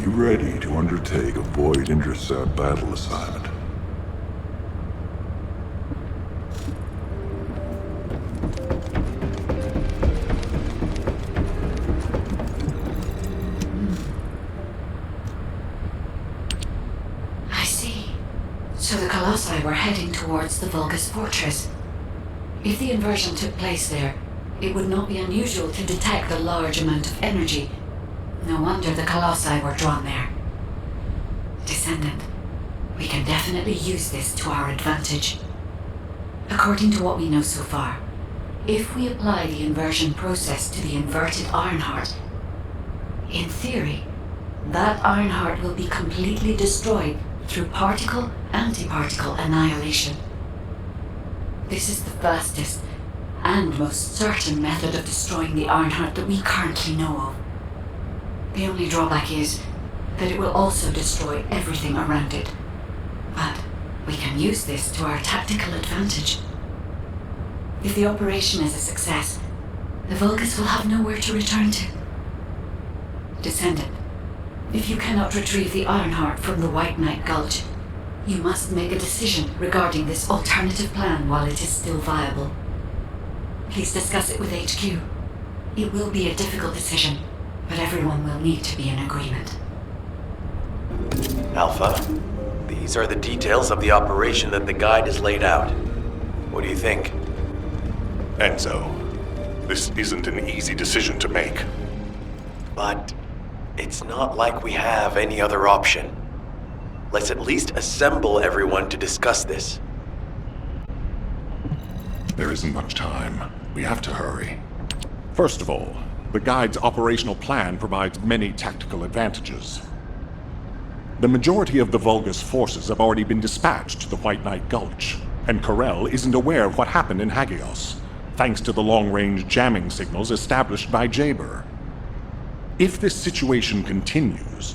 you ready to undertake a void intercept battle assignment? I see. So the Colossi were heading towards the Vulgus fortress. If the inversion took place there, it would not be unusual to detect a large amount of energy. No wonder the Colossi were drawn there. Descendant, we can definitely use this to our advantage. According to what we know so far, if we apply the inversion process to the inverted Ironheart, in theory, that Ironheart will be completely destroyed through particle-antiparticle annihilation. This is the fastest and most certain method of destroying the Ironheart that we currently know of. The only drawback is that it will also destroy everything around it. But we can use this to our tactical advantage. If the operation is a success, the Vulgus will have nowhere to return to. Descendant, if you cannot retrieve the Ironheart from the White Knight Gulch, you must make a decision regarding this alternative plan while it is still viable. Please discuss it with HQ. It will be a difficult decision, but everyone will need to be in agreement. Alpha, these are the details of the operation that the guide has laid out. What do you think? Enzo, this isn't an easy decision to make. But it's not like we have any other option. Let's at least assemble everyone to discuss this. There isn't much time. We have to hurry. First of all, the guide's operational plan provides many tactical advantages. The majority of the Vulgus forces have already been dispatched to the White Knight Gulch, and Corel isn't aware of what happened in Hagios, thanks to the long-range jamming signals established by Jaber. If this situation continues,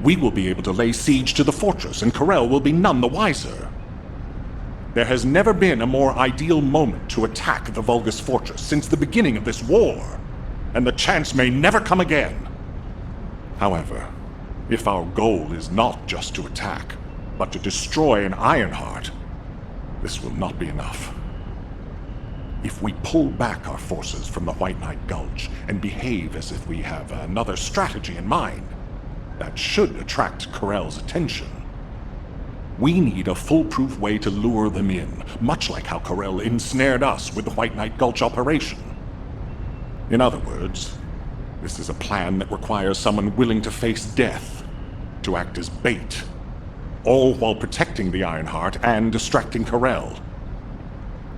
we will be able to lay siege to the fortress, and Corel will be none the wiser. There has never been a more ideal moment to attack the Vulgus fortress since the beginning of this war, and the chance may never come again. However, if our goal is not just to attack, but to destroy an Ironheart, this will not be enough. If we pull back our forces from the White Knight Gulch and behave as if we have another strategy in mind, that should attract Corel's attention. We need a foolproof way to lure them in, much like how Corel ensnared us with the White Knight Gulch operation. In other words, this is a plan that requires someone willing to face death, to act as bait, all while protecting the Ironheart and distracting Corel.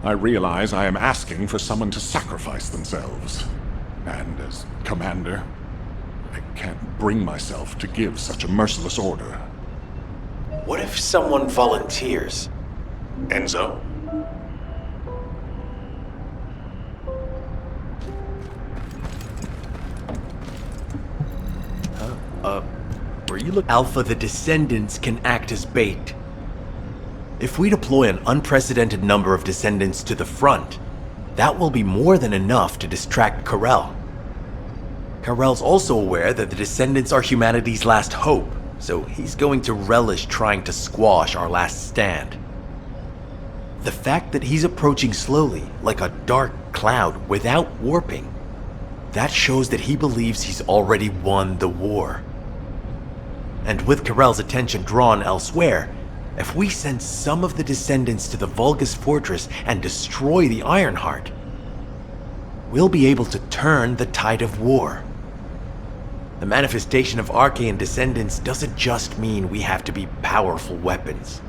I realize I am asking for someone to sacrifice themselves, and as commander, I can't bring myself to give such a merciless order. What if someone volunteers? Enzo? Were you looking? Alpha, the Descendants can act as bait. If we deploy an unprecedented number of Descendants to the front, that will be more than enough to distract Corel. Corel's also aware that the Descendants are humanity's last hope, so he's going to relish trying to squash our last stand. The fact that he's approaching slowly, like a dark cloud without warping, that shows that he believes he's already won the war. And with Corel's attention drawn elsewhere, if we send some of the Descendants to the Vulgus fortress and destroy the Ironheart, we'll be able to turn the tide of war. The manifestation of Archaean Descendants doesn't just mean we have to be powerful weapons.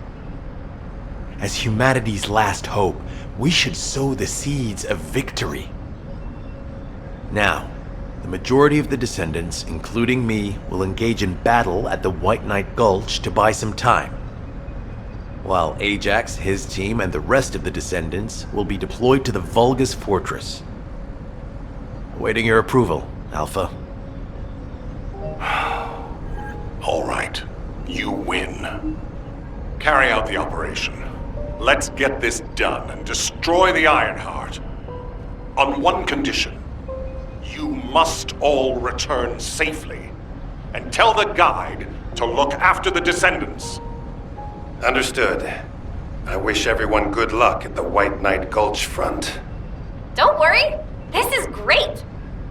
As humanity's last hope, we should sow the seeds of victory. Now, the majority of the Descendants, including me, will engage in battle at the White Knight Gulch to buy some time, while Ajax, his team, and the rest of the Descendants will be deployed to the Vulgus fortress. Awaiting your approval, Alpha. All right, you win. Carry out the operation. Let's get this done and destroy the Ironheart. On one condition. You must all return safely. and tell the guide to look after the descendants. Understood. I wish everyone good luck at the White Knight Gulch front. Don't worry, this is great.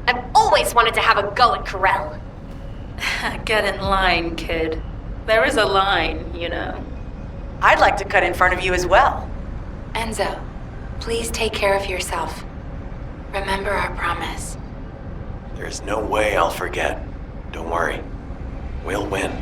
I've always wanted to have a go at Corel. Get in line, kid. There is a line, you know. I'd like to cut in front of you as well. Enzo, please take care of yourself. Remember our promise. There's no way I'll forget. Don't worry. We'll win.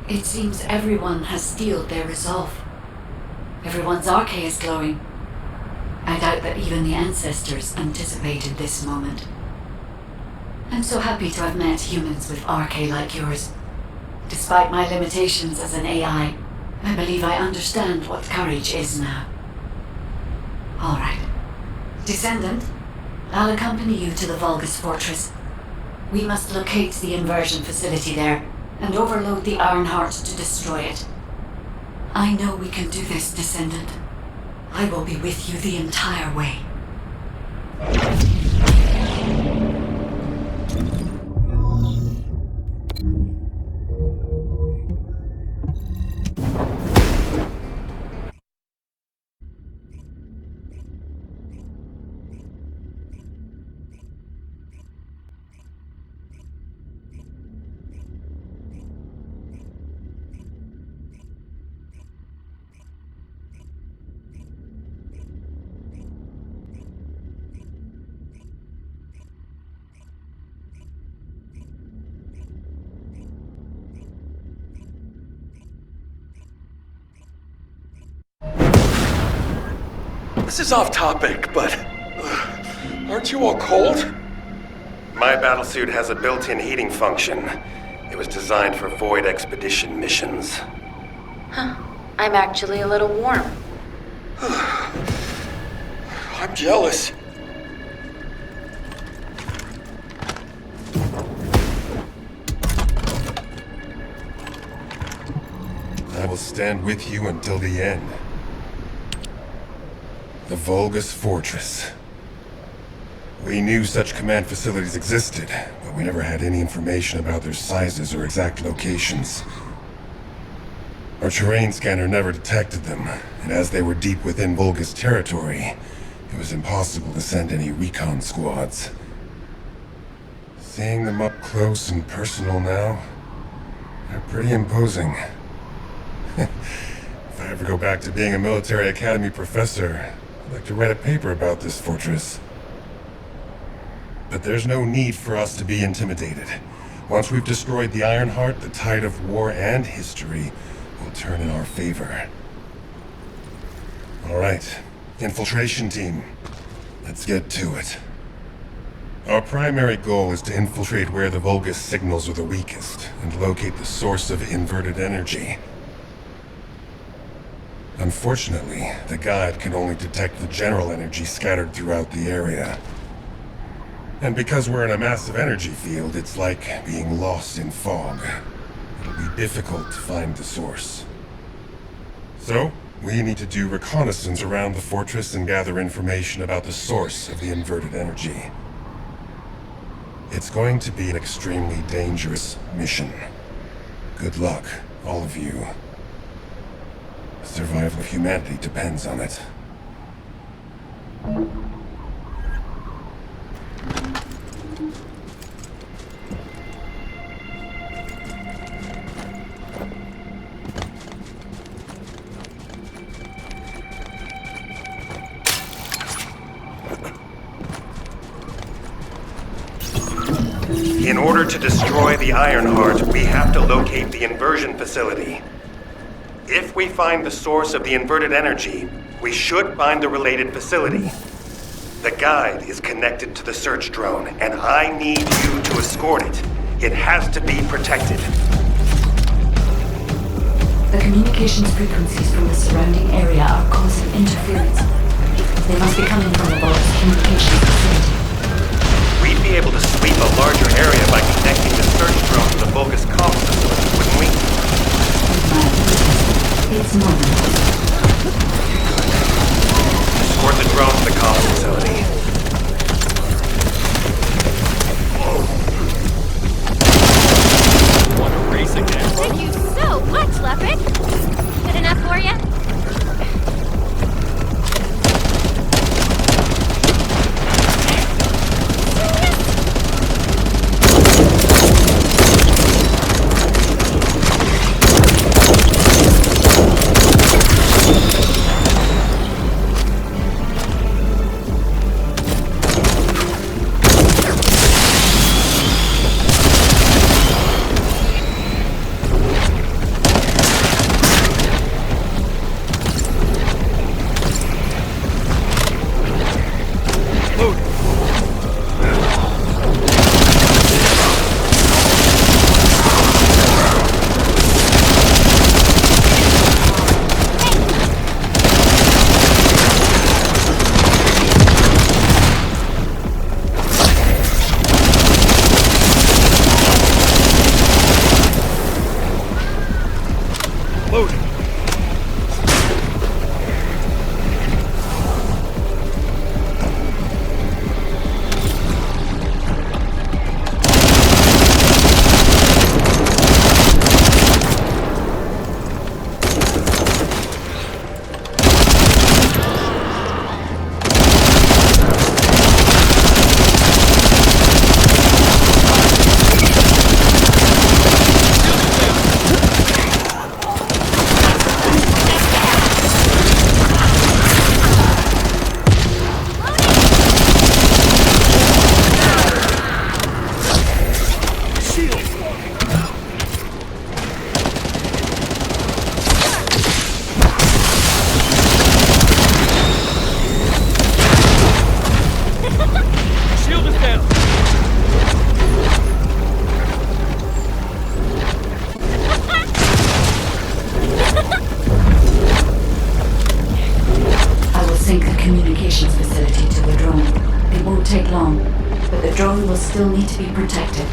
It seems everyone has steeled their resolve. Everyone's arche is glowing. I doubt that even the ancestors anticipated this moment. I'm so happy to have met humans with arche like yours. Despite my limitations as an AI, I believe I understand what courage is now. All right. Descendant, I'll accompany you to the Vulgus Fortress. We must locate the inversion facility there and overload the Ironheart to destroy it. I know we can do this, Descendant. I will be with you the entire way. This is off topic, but aren't you all cold? My battlesuit has a built-in heating function. It was designed for void expedition missions. Huh. I'm actually a little warm. I'm jealous. I will stand with you until the end. The Vulgus Fortress. We knew such command facilities existed, but we never had any information about their sizes or exact locations. Our terrain scanner never detected them, and as they were deep within Vulgus territory, it was impossible to send any recon squads. Seeing them up close and personal now, they're pretty imposing. If I ever go back to being a military academy professor, I'd like to write a paper about this fortress. But there's no need for us to be intimidated. Once we've destroyed the Ironheart, the tide of war and history will turn in our favor. All right, infiltration team. Let's get to it. Our primary goal is to infiltrate where the Vulgus signals are the weakest and locate the source of inverted energy. Unfortunately, the guide can only detect the general energy scattered throughout the area. And because we're in a massive energy field, it's like being lost in fog. It'll be difficult to find the source. So, we need to do reconnaissance around the fortress and gather information about the source of the inverted energy. It's going to be an extremely dangerous mission. Good luck, all of you. The survival of humanity depends on it. In order to destroy the Ironheart, we have to locate the inversion facility. If we find the source of the inverted energy, we should find the related facility. The guide is connected to the search drone, and I need you to escort it. It has to be protected. The communications frequencies from the surrounding area are causing interference. They must be coming from the Vulgus communications facility. We'd be able to sweep a larger area by connecting the search drone to the Vulgus comm facility, wouldn't we? With my abilities, it's not impossible. Escort the drone to the comm facility. Want to race again? Thank you so much, Leopard. Good enough for you? take long, but the drone will still need to be protected.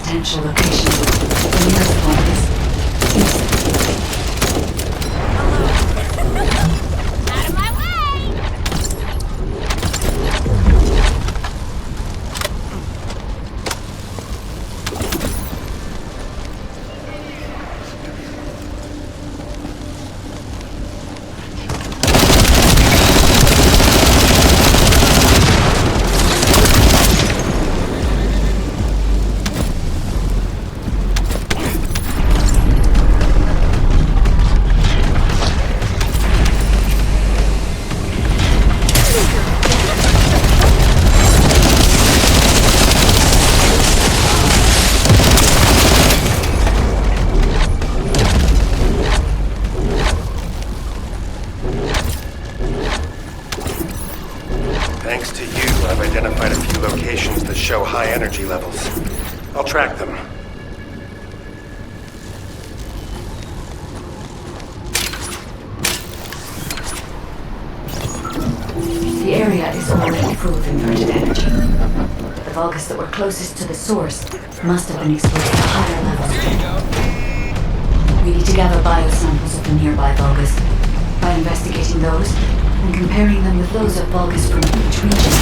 Potential locations. The nearest one is Out of my way! Thanks to you, I've identified a few locations that show high energy levels. I'll track them. The area is already full of inverted energy. The Vulgus that were closest to the source must have been exposed to higher levels. We need to gather biosamples of the nearby Vulgus. By investigating those and comparing them with those of Vulgus from each region,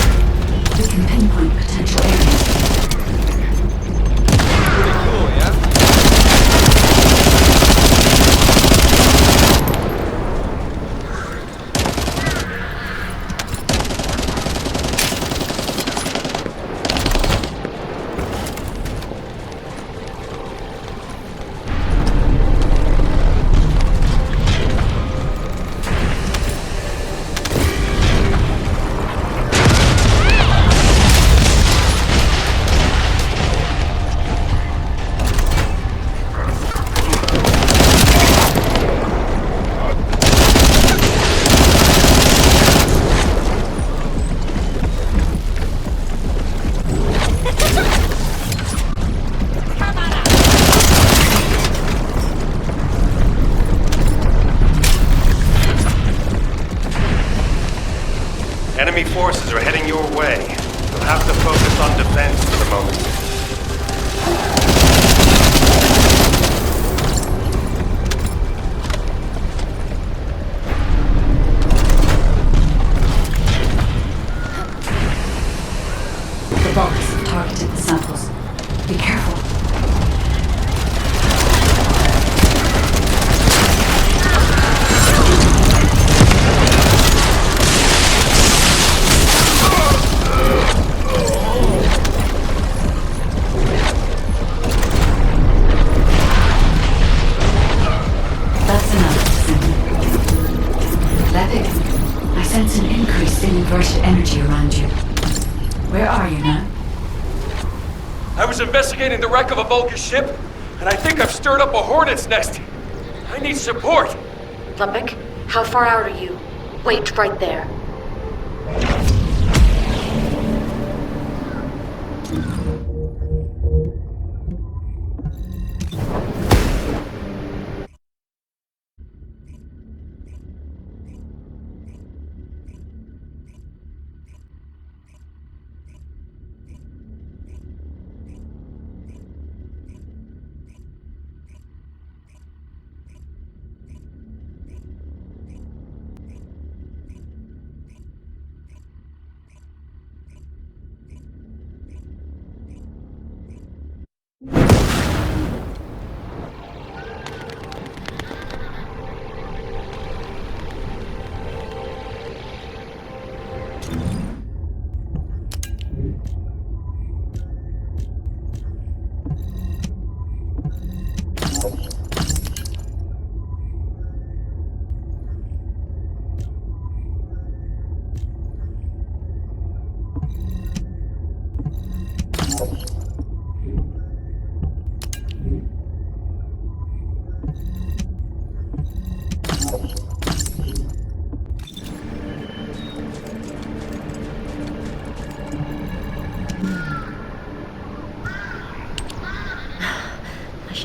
we can pinpoint potential areas. Pretty cool, yeah? forces are heading your way. You'll have to focus on defense for the moment. The Vulgus have targeted the samples. Be careful. That's enough, Descendant. Levick, I sense an increase in inverted energy around you. Where are you now? I was investigating the wreck of a Vulgus ship, and I think I've stirred up a hornet's nest. I need support. Levick, how far out are you? Wait right there.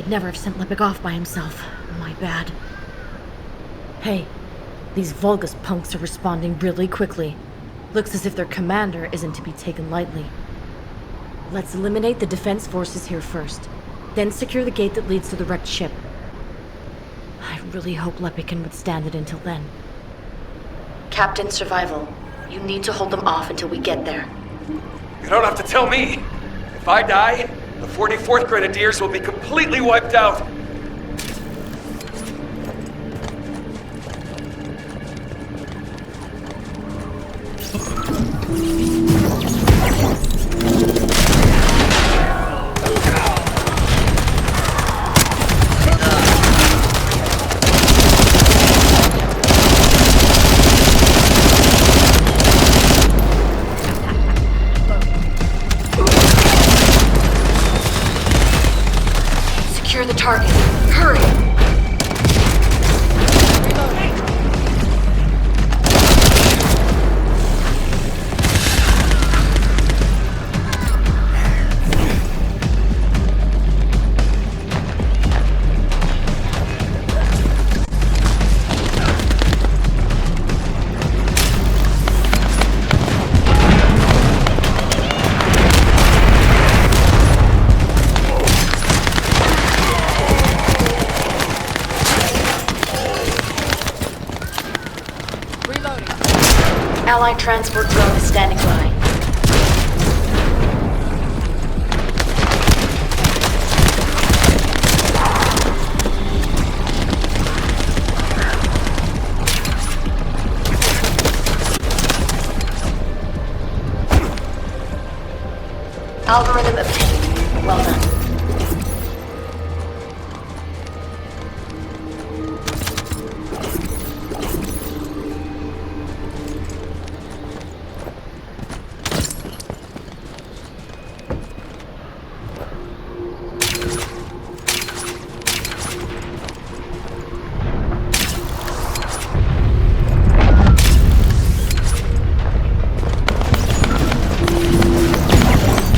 Never have sent Levick off by himself. My bad. Hey, these Vulgus punks are responding really quickly. Looks as if their commander isn't to be taken lightly. Let's eliminate the defense forces here first, then secure the gate that leads to the wrecked ship. I really hope Levick can withstand it until then. Captain Survival, you need to hold them off until we get there. You don't have to tell me. If I die, the 44th Grenadiers will be completely wiped out. Secure the target. Hurry! Allied transport drone is standing by. Algorithm obtained. Well done.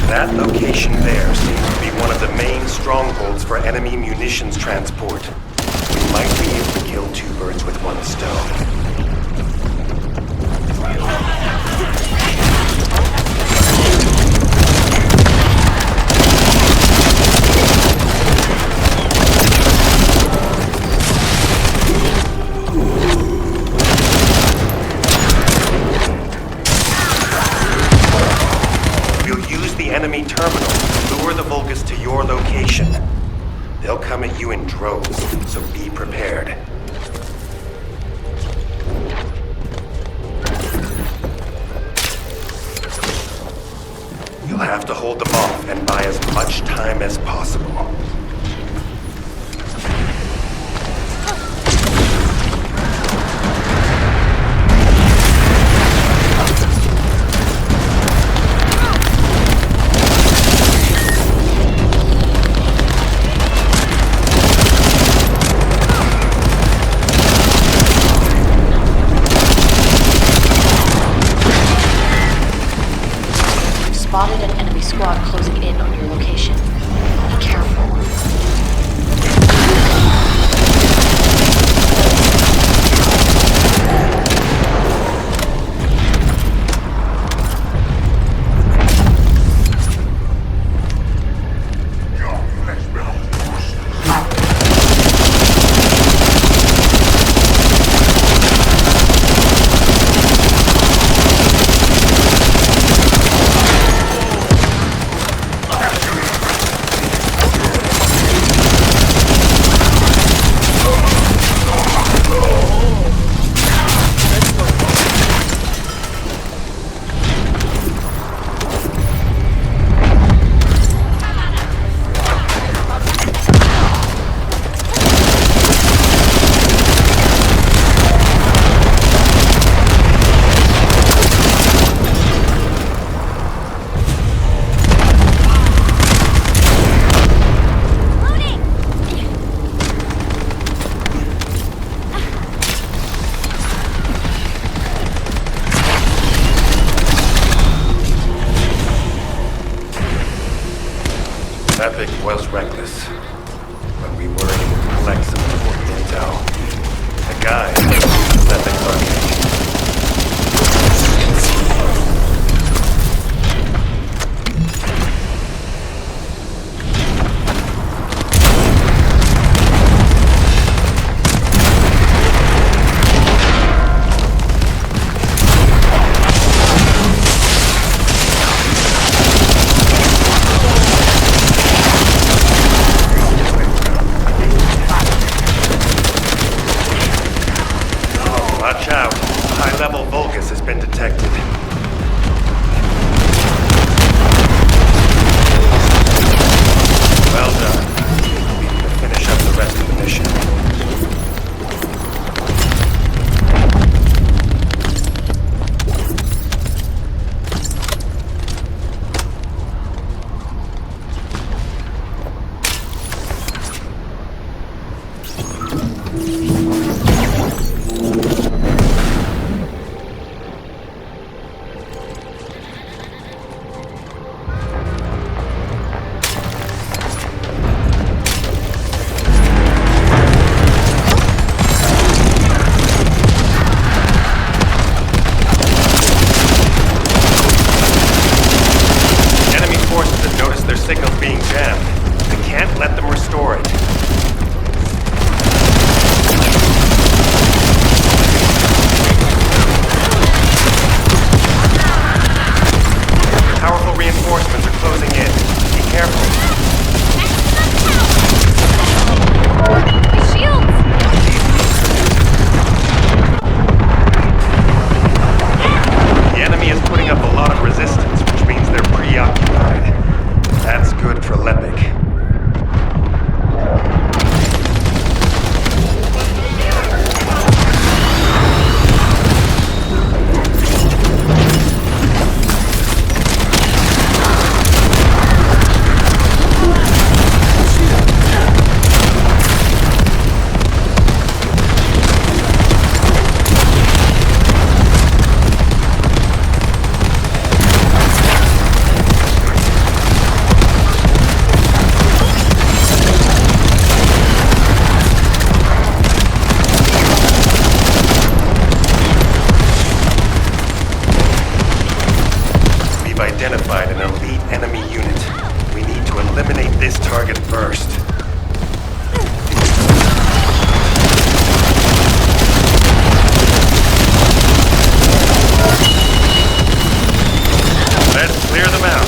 That location there seems to be one of the main strongholds for enemy munitions transport. We might be able to kill two birds with one stone. location. They'll come at you in droves, so be prepared. You'll have to hold them off and buy as much time as possible. Spotted an enemy squad closing in on your location. Be careful. Epic was reckless, but we were able to collect some important intel. The guy was Epic's architect. Watch out. High-level Vulgus has been detected. Well done. We need to finish up the rest of the mission. Identified an elite enemy unit. We need to eliminate this target first. Let's clear them out.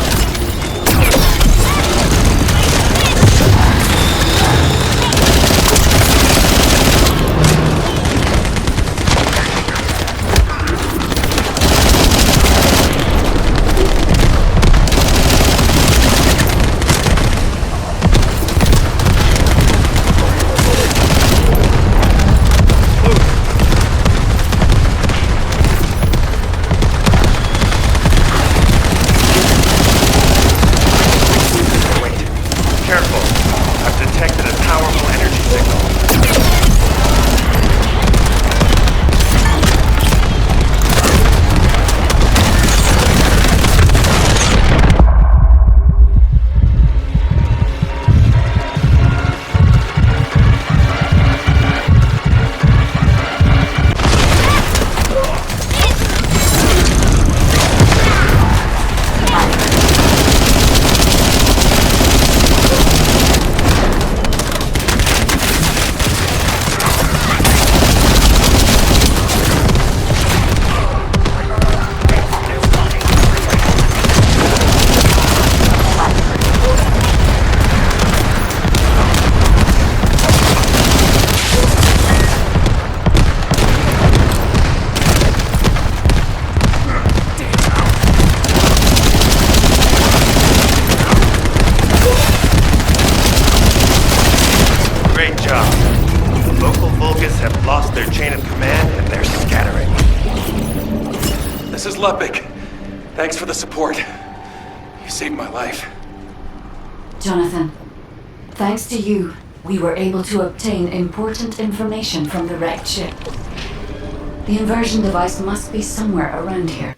Lepik. Thanks for the support. You saved my life. Jonathan, thanks to you, we were able to obtain important information from the wrecked ship. The inversion device must be somewhere around here.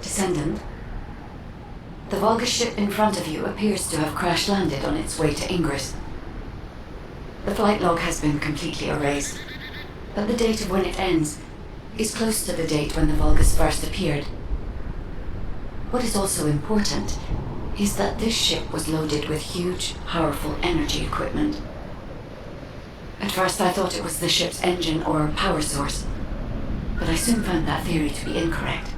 Descendant, the Volga ship in front of you appears to have crash-landed on its way to Ingress. The flight log has been completely erased, but the date of when it ends is close to the date when the Volgas first appeared. What is also important is that this ship was loaded with huge, powerful energy equipment. At first I thought it was the ship's engine or power source, but I soon found that theory to be incorrect.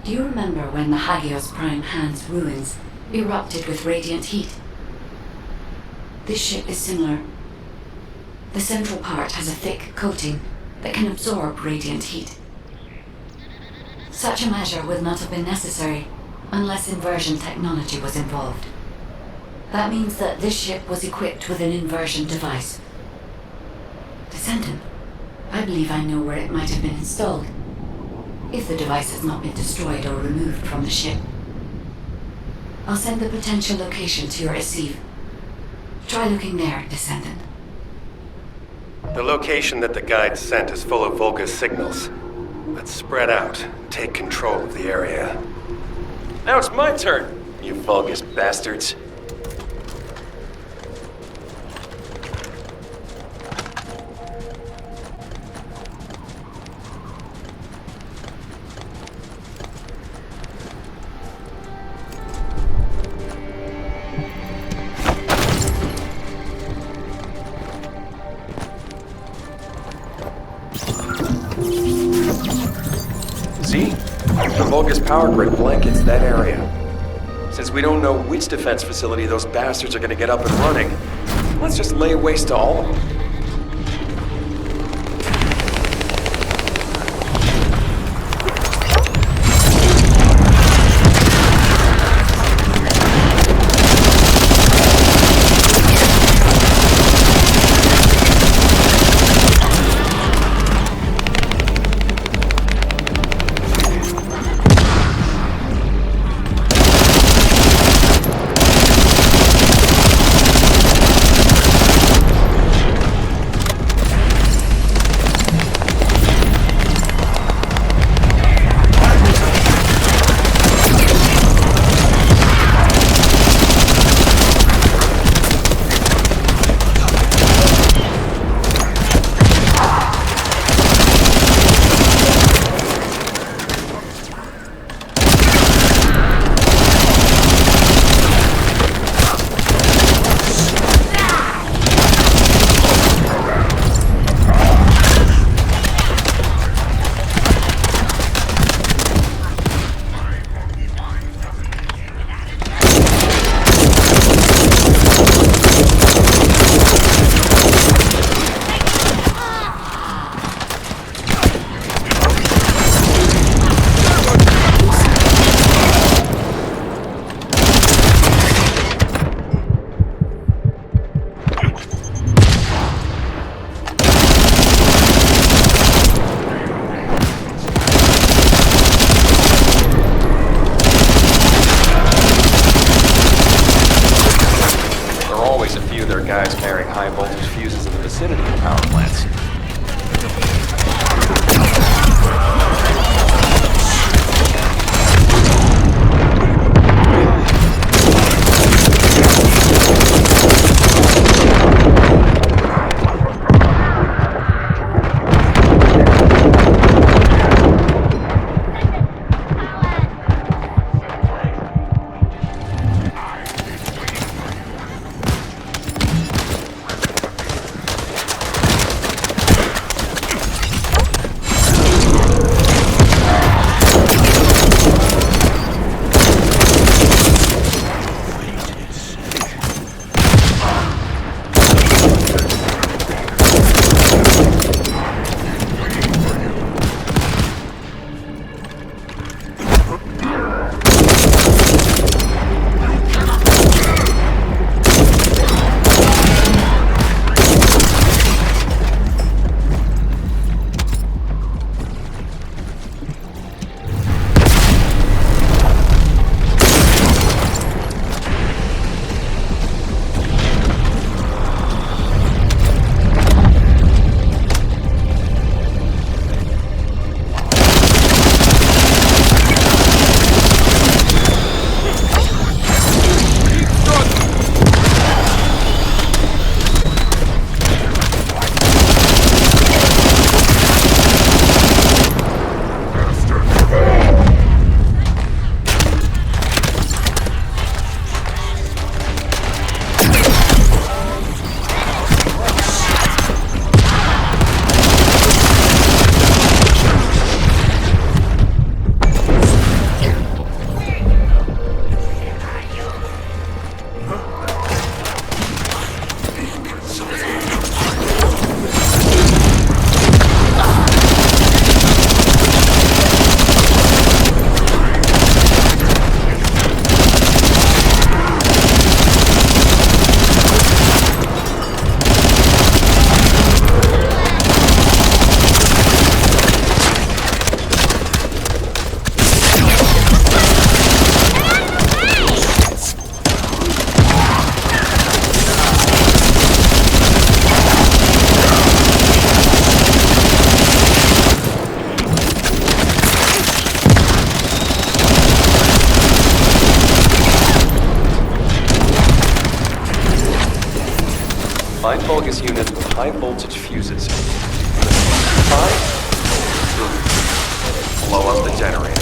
Do you remember when the Hagios Prime Hand's ruins erupted with radiant heat? This ship is similar. The central part has a thick coating that can absorb radiant heat. Such a measure would not have been necessary unless inversion technology was involved. That means that this ship was equipped with an inversion device. Descendant, I believe I know where it might have been installed, if the device has not been destroyed or removed from the ship. I'll send the potential location to your receive. Try looking there, Descendant. The location that the guide sent is full of Volga signals. Let's spread out, take control of the area. Now it's my turn, you Volgas bastards. See? The Volga's power grid blankets that area. Since we don't know which defense facility those bastards are gonna get up and running, let's just lay waste to all of them. guys carrying high voltage fuses in the vicinity of power plants. Find Vulgus units with high voltage fuses. Find? Blow up the generator.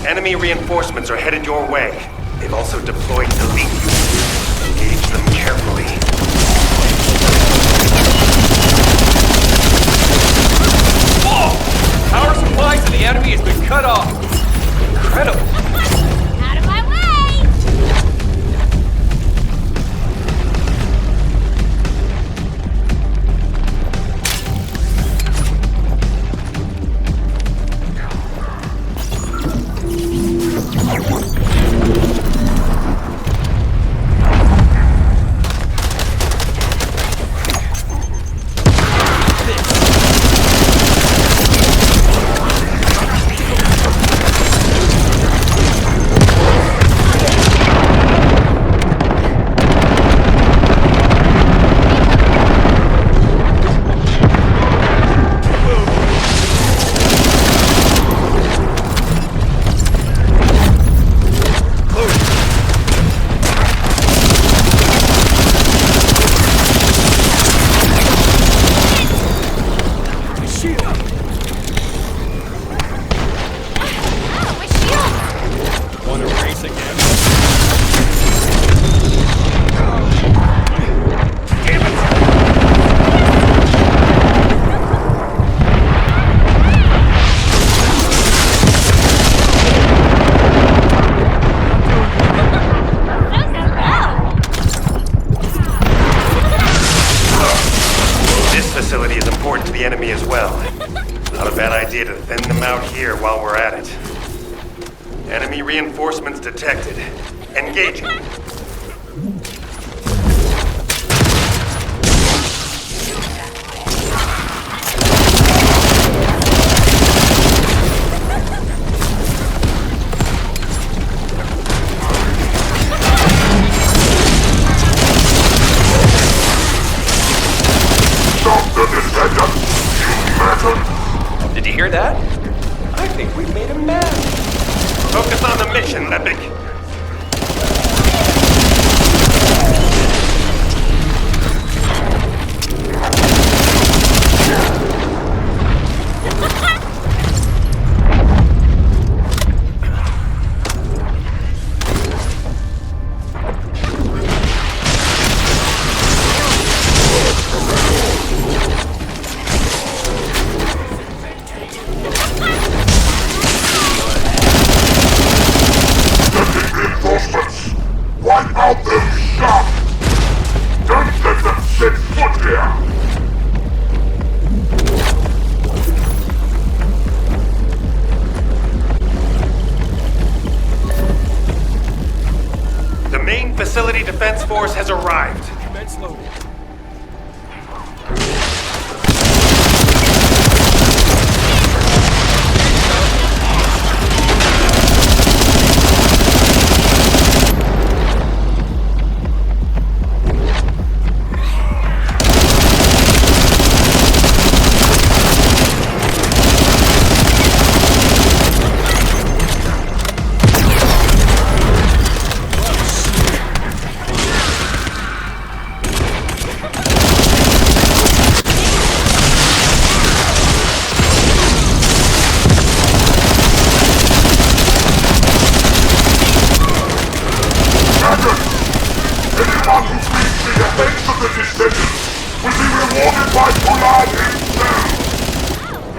Enemy reinforcements are headed your way. They've also deployed elite units. Engage them carefully. Whoa! Power supply to the enemy has been cut off. Incredible. Out of my way! here while we're at it. Enemy reinforcements detected. Engaging. Did you hear that? I think we've made him mad. Focus on the mission, Epic. Facility Defense Force has arrived. Commence loading.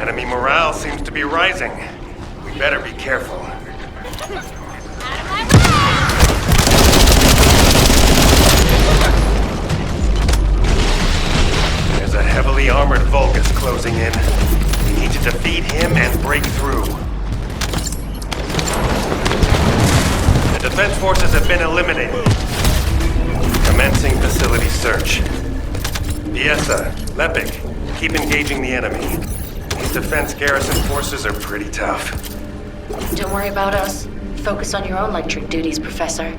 Enemy morale seems to be rising. We better be careful. There's a heavily armored Vulgus closing in. We need to defeat him and break through. The defense forces have been eliminated. Commencing facility search. Fiesta, Lepic, keep engaging the enemy. These defense garrison forces are pretty tough. Don't worry about us. Focus on your own lecturing duties, Professor.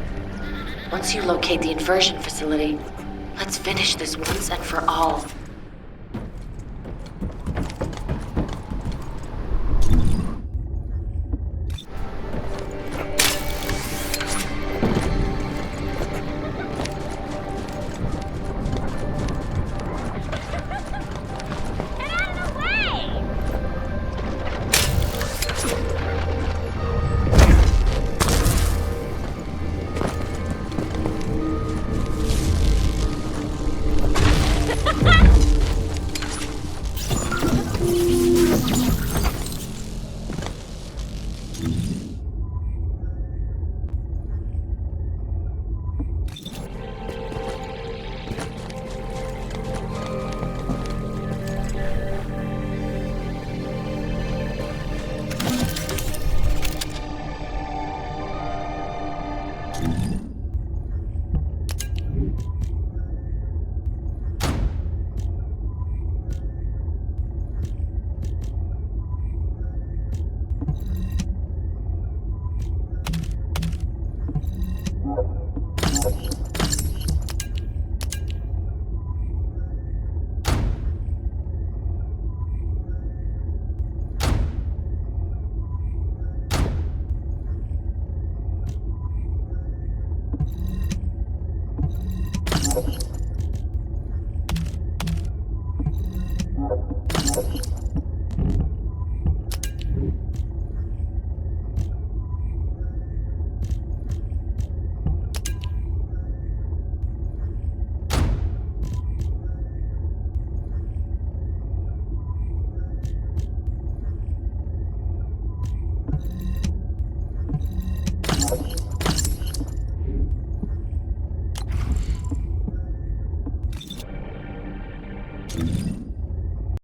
Once you locate the inversion facility, let's finish this once and for all.